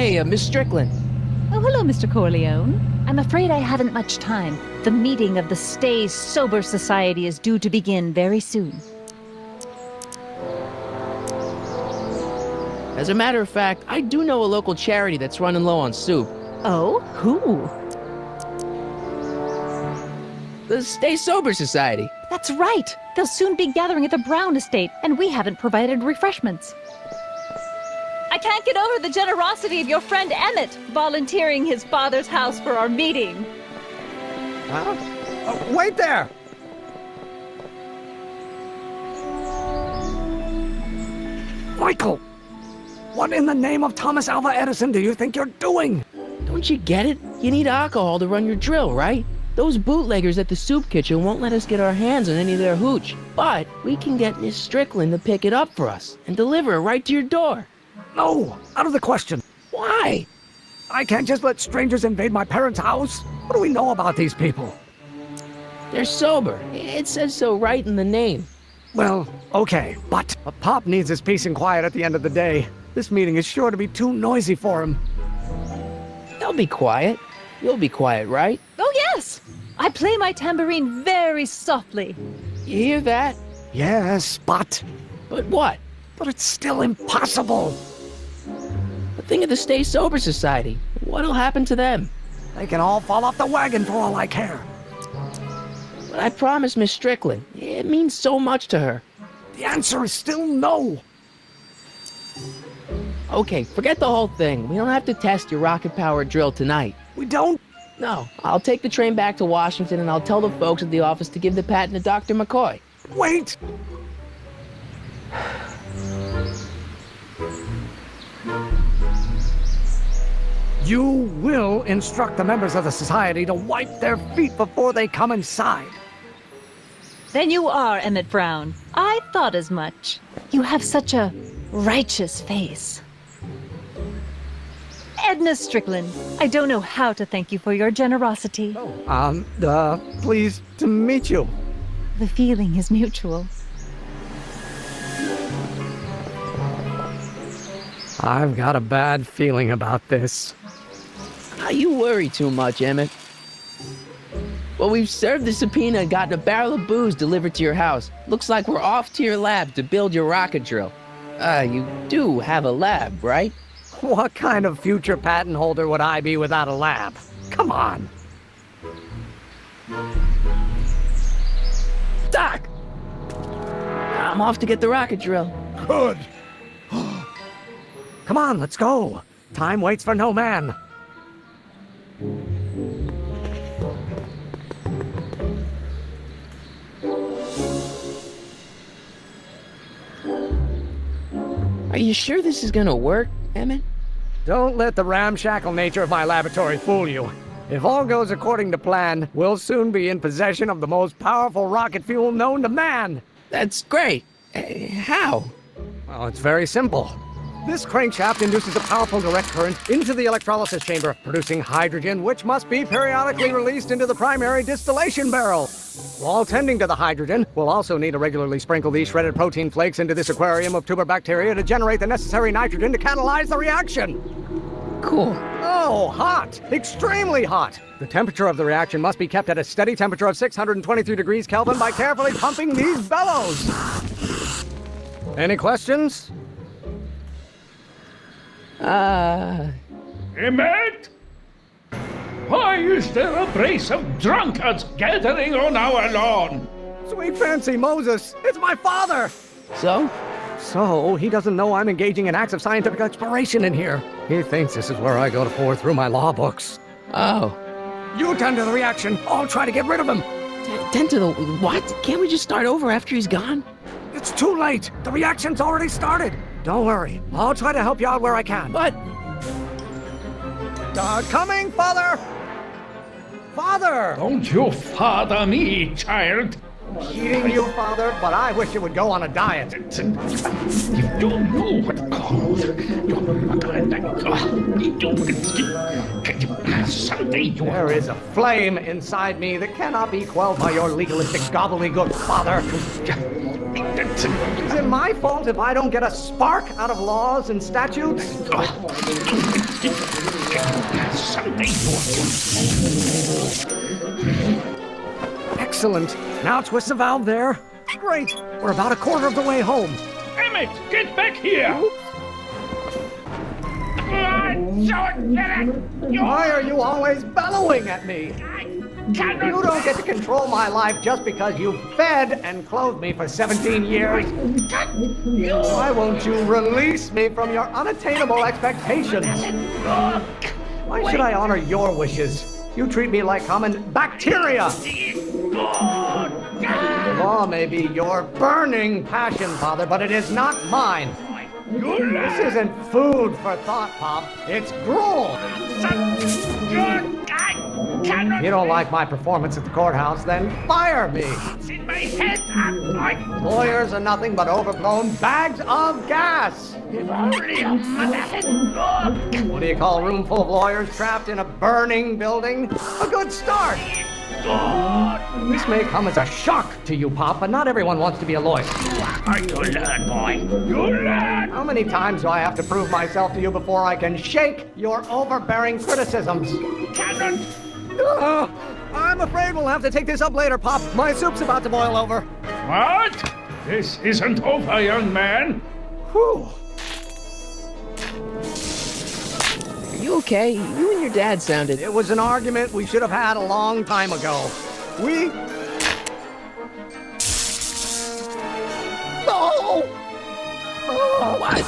Hey, Miss Strickland. Oh, hello, Mr. Corleone. I'm afraid I haven't much time. The meeting of the Stay Sober Society is due to begin very soon. As a matter of fact, I do know a local charity that's running low on soup. Oh, who? The Stay Sober Society. That's right. They'll soon be gathering at the Brown estate, and we haven't provided refreshments. I can't get over the generosity of your friend Emmett, volunteering his father's house for our meeting. Huh? Oh, wait there! Michael! What in the name of Thomas Alva Edison do you think you're doing? Don't you get it? You need alcohol to run your drill, right? Those bootleggers at the soup kitchen won't let us get our hands on any of their hooch. But we can get Miss Strickland to pick it up for us and deliver it right to your door. No, out of the question. Why? I can't just let strangers invade my parents' house. What do we know about these people? They're sober. It says so right in the name. Well, okay, but a Pop needs his peace and quiet at the end of the day. This meeting is sure to be too noisy for him. They'll be quiet. You'll be quiet, right? Oh, yes! I play my tambourine very softly. You hear that? Yes, but... But what? But it's still impossible. But think of the Stay Sober Society. What'll happen to them? They can all fall off the wagon for all I care. But I promised Miss Strickland. It means so much to her. The answer is still no. Okay, forget the whole thing. We don't have to test your rocket-powered drill tonight. We don't? No. I'll take the train back to Washington and I'll tell the folks at the office to give the patent to Dr. McCoy. Wait! You will instruct the members of the society to wipe their feet before they come inside. Then you are Emmett Brown. I thought as much. You have such a righteous face. Edna Strickland, I don't know how to thank you for your generosity. Pleased to meet you. The feeling is mutual. I've got a bad feeling about this. You worry too much, Emmett. Well, we've served the subpoena and gotten a barrel of booze delivered to your house. Looks like we're off to your lab to build your rocket drill. You do have a lab, right? What kind of future patent holder would I be without a lab? Come on. Doc! I'm off to get the rocket drill. Good. Come on, let's go. Time waits for no man. Are you sure this is gonna work, Emmett? Don't let the ramshackle nature of my laboratory fool you. If all goes according to plan, we'll soon be in possession of the most powerful rocket fuel known to man. That's great. How? Well, it's very simple. This crankshaft induces a powerful direct current into the electrolysis chamber, producing hydrogen, which must be periodically released into the primary distillation barrel. While tending to the hydrogen, we'll also need to regularly sprinkle these shredded protein flakes into this aquarium of tuber bacteria to generate the necessary nitrogen to catalyze the reaction. Cool. Oh, hot! Extremely hot! The temperature of the reaction must be kept at a steady temperature of 623 degrees Kelvin by carefully pumping these bellows. Any questions? Emmett? Why is there a brace of drunkards gathering on our lawn? Sweet fancy Moses, it's my father! So? So, he doesn't know I'm engaging in acts of scientific exploration in here. He thinks this is where I go to pour through my law books. Oh. You tend to the reaction. I'll try to get rid of him. Tend to the what? Can't we just start over after he's gone? It's too late. The reaction's already started. Don't worry. I'll try to help you out where I can. But... coming, father! Father! Don't you father me, child. cheating you, Father, but I wish you would go on a diet. You don't know what it's called. Someday you There is a flame inside me that cannot be quelled by your legalistic gobbledygook, Father. Is it my fault if I don't get a spark out of laws and statutes? Someday Excellent. Now twist the valve there. Great. We're about a quarter of the way home. Emmett, get back here! Why are you always bellowing at me? You don't get to control my life just because you fed and clothed me for 17 years. Why won't you release me from your unattainable expectations? Why should I honor your wishes? You treat me like common bacteria. Law may be your burning passion, Father, but it is not mine. This isn't food for thought, Pop. It's gruel. You don't like my performance at the courthouse, then fire me. Lawyers are nothing but overblown bags of gas. What do you call a room full of lawyers trapped in a burning building? A good start. This may come as a shock to you, Pop, but not everyone wants to be a lawyer. You learn, boy. You learn! How many times do I have to prove myself to you before I can shake your overbearing criticisms? Cannon! I'm afraid we'll have to take this up later, Pop. My soup's about to boil over. What? This isn't over, young man. Whew. Are you okay? You and your dad sounded... It was an argument we should have had a long time ago. We... Oh! Oh, what?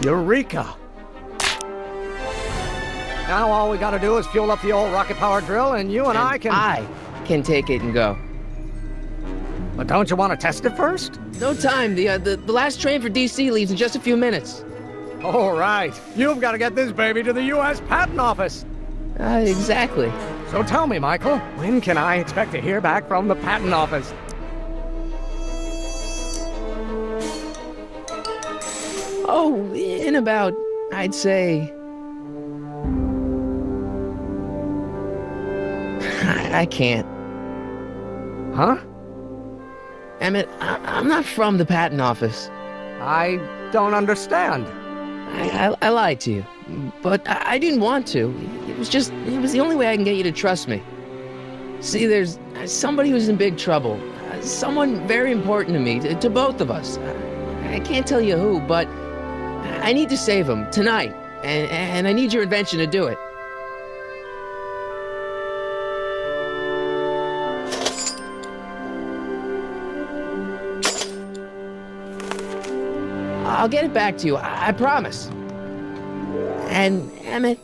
Eureka! Now all we gotta do is fuel up the old rocket power drill and you and I can take it and go. But don't you want to test it first? No time. The last train for DC leaves in just a few minutes. All right. You've got to get this baby to the U.S. Patent Office. Exactly. So tell me, Michael, when can I expect to hear back from the Patent Office? Oh, in about, I'd say... I can't. Huh? Emmett, I'm not from the patent office. I don't understand. I lied to you, but I didn't want to. It was the only way I can get you to trust me. See, there's somebody who's in big trouble. Someone very important to me, to both of us. I can't tell you who, but I need to save him tonight, and I need your invention to do it. I'll get it back to you, I promise. And, Emmett,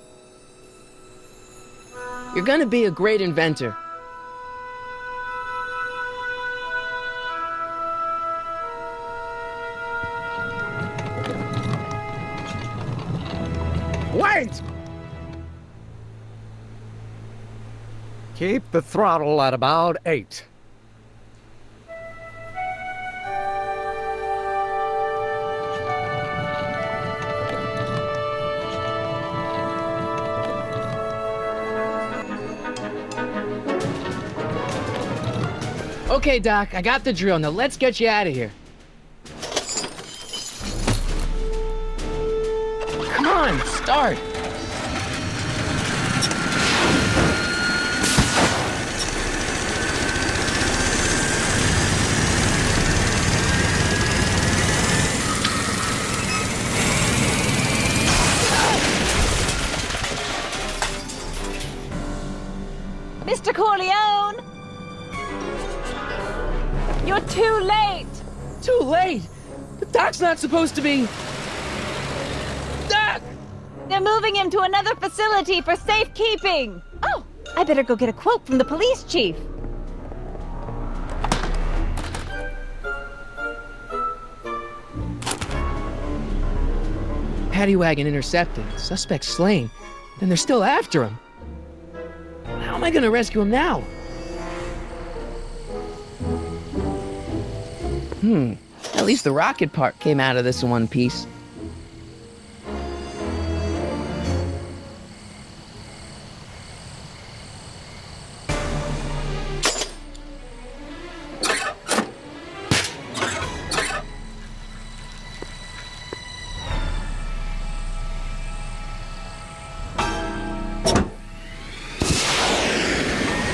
you're gonna be a great inventor. Wait! Keep the throttle at about 8. Okay, Doc, I got the drill. Now let's get you out of here. Come on, start. Mr. Corleone! You're too late! Too late? The Doc's not supposed to be... Doc! They're moving him to another facility for safekeeping! Oh, I better go get a quote from the police chief. Paddy wagon intercepted, suspect slain. Then they're still after him. How am I gonna rescue him now? At least the rocket part came out of this in one piece.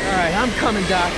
Alright, I'm coming, Doc.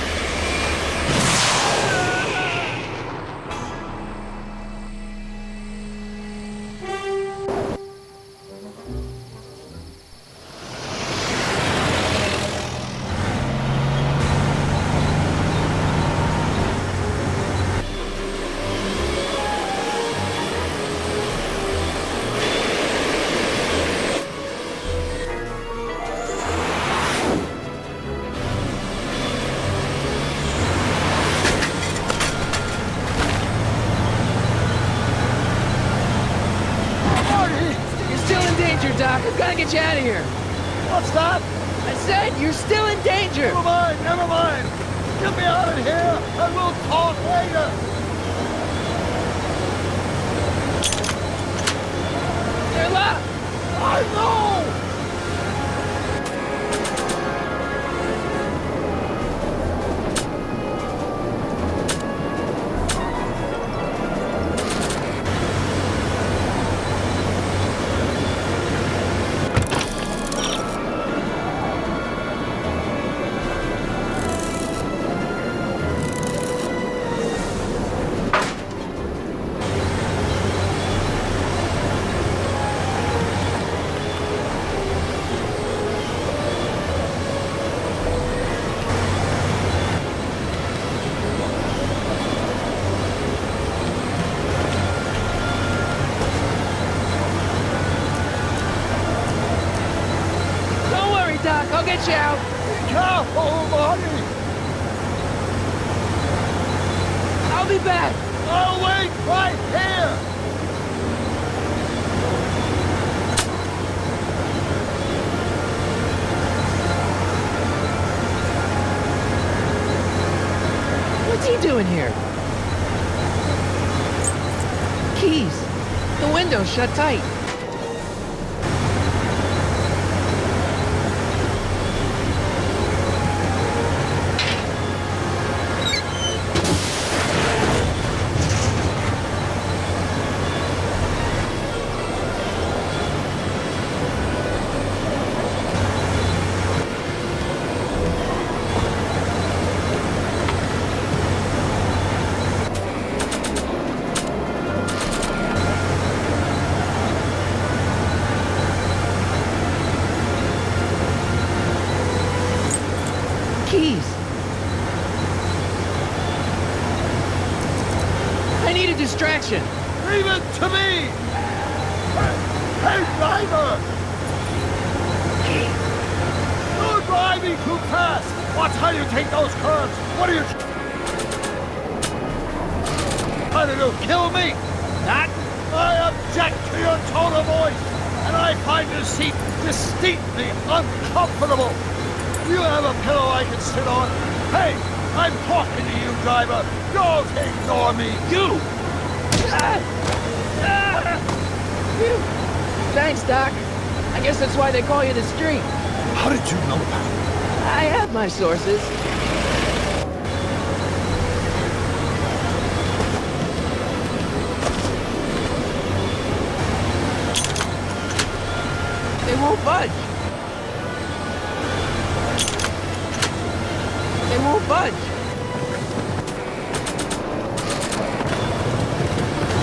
Doc, I've got to get you out of here. What's that? I said you're still in danger. Never mind, never mind. Get me out of here, and we'll talk later. They're locked. I know! Doc, I'll get you out. Be careful, buddy. I'll be back. I'll wait right here. What's he doing here? Keys. The window's shut tight. Keys. I need a distraction. Leave it to me. Hey, driver! You're driving too fast. Watch how you take those curves. What are you trying to do? Kill me? Not. I object to your tone of voice, and I find this seat distinctly uncomfortable. Do you have a pillow I can sit on? Hey, I'm talking to you, driver. Don't ignore me. You! Thanks, Doc. I guess that's why they call you the Street. How did you know that? I have my sources. They won't budge. They won't budge.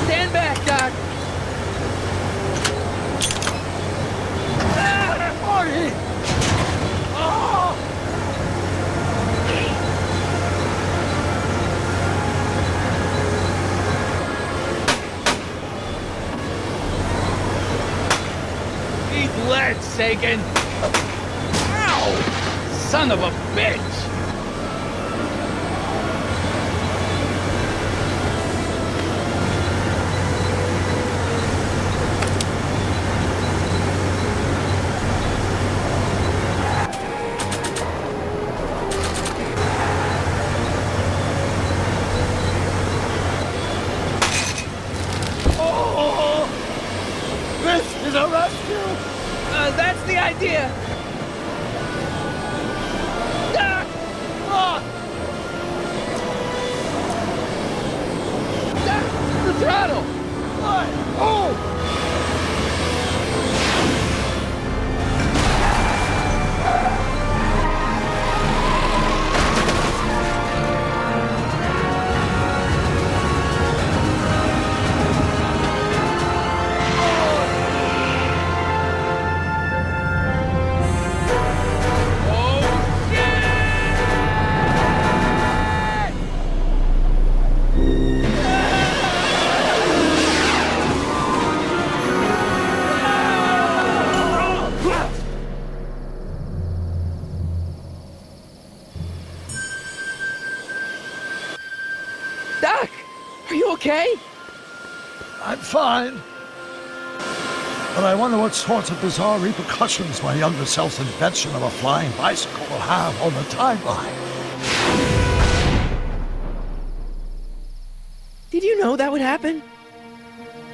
Stand back, Doc. Marty! Oh! Eat lead, Sagan! Ow! Son of a bitch! is a rescue! That's the idea! Ah! Ah! Ah! The throttle! Why? Oh! Doc! Are you okay? I'm fine. But I wonder what sorts of bizarre repercussions my younger self's invention of a flying bicycle will have on the timeline. Did you know that would happen?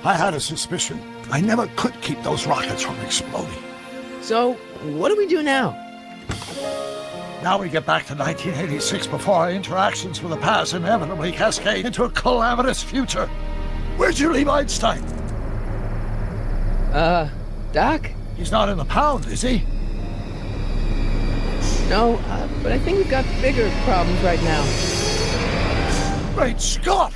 I had a suspicion. I never could keep those rockets from exploding. So, what do we do now? Now we get back to 1986 before our interactions with the past inevitably cascade into a calamitous future. Where'd you leave Einstein? Doc? He's not in the pound, is he? No, but I think we've got bigger problems right now. Great Scott!